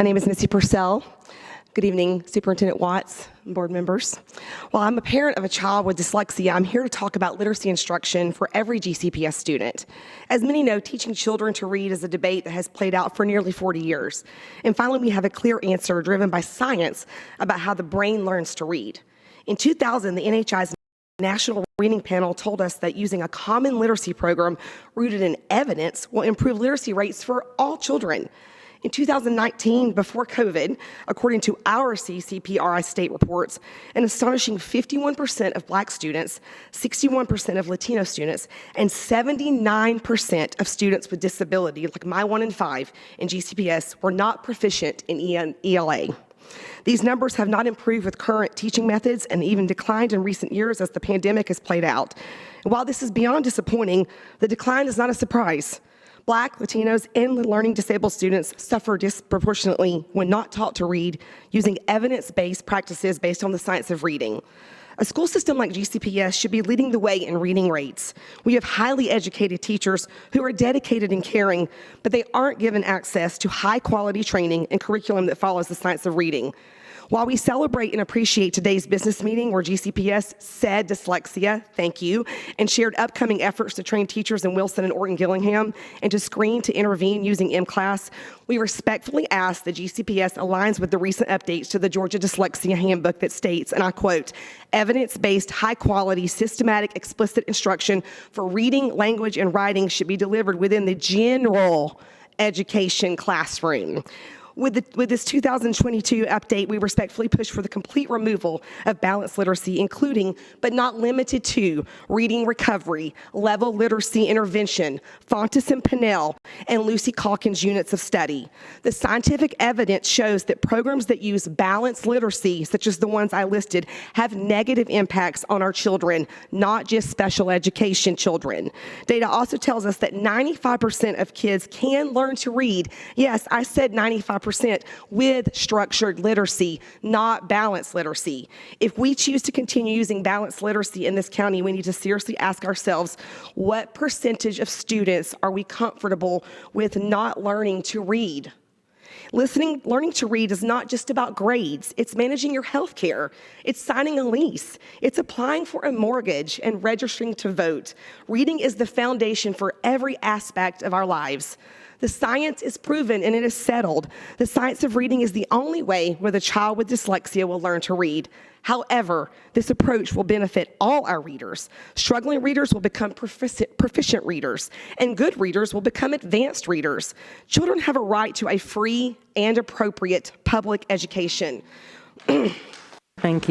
My name is Missy Purcell. Good evening, Superintendent Watts, board members. While I'm a parent of a child with dyslexia, I'm here to talk about literacy instruction for every GCPS student. As many know, teaching children to read is a debate that has played out for nearly 40 years. And finally, we have a clear answer driven by science about how the brain learns to read. In 2000, the NHI's National Reading Panel told us that using a common literacy program rooted in evidence will improve literacy rates for all children. In 2019, before COVID, according to our CCPRI state reports, an astonishing 51% of Black students, 61% of Latino students, and 79% of students with disability, like my 1 in 5 in GCPS, were not proficient in ELA. These numbers have not improved with current teaching methods and even declined in recent years as the pandemic has played out. And while this is beyond disappointing, the decline is not a surprise. Black, Latinos, and learning disabled students suffer disproportionately when not taught to read using evidence-based practices based on the science of reading. A school system like GCPS should be leading the way in reading rates. We have highly educated teachers who are dedicated and caring, but they aren't given access to high-quality training and curriculum that follows the science of reading. While we celebrate and appreciate today's business meeting where GCPS said dyslexia, thank you, and shared upcoming efforts to train teachers in Wilson and Orton-Gillingham and to screen to intervene using M-Class, we respectfully ask that GCPS aligns with the recent updates to the Georgia Dyslexia Handbook that states, and I quote, evidence-based, high-quality, systematic, explicit instruction for reading, language, and writing should be delivered within the general education classroom. With this 2022 update, we respectfully push for the complete removal of balanced literacy, including, but not limited to, reading recovery, level literacy intervention, Fontes and Pinnell, and Lucy Calkins units of study. The scientific evidence shows that programs that use balanced literacy, such as the ones I listed, have negative impacts on our children, not just special education children. Data also tells us that 95% of kids can learn to read. Yes, I said 95%. With structured literacy, not balanced literacy. If we choose to continue using balanced literacy in this county, we need to seriously ask ourselves, what percentage of students are we comfortable with not learning to read? Learning to read is not just about grades. It's managing your health care. It's signing a lease. It's applying for a mortgage and registering to vote. Reading is the foundation for every aspect of our lives. The science is proven and it is settled. The science of reading is the only way where the child with dyslexia will learn to read. However, this approach will benefit all our readers. Struggling readers will become proficient readers, and good readers will become advanced readers. Children have a right to a free and appropriate public education. Thank you.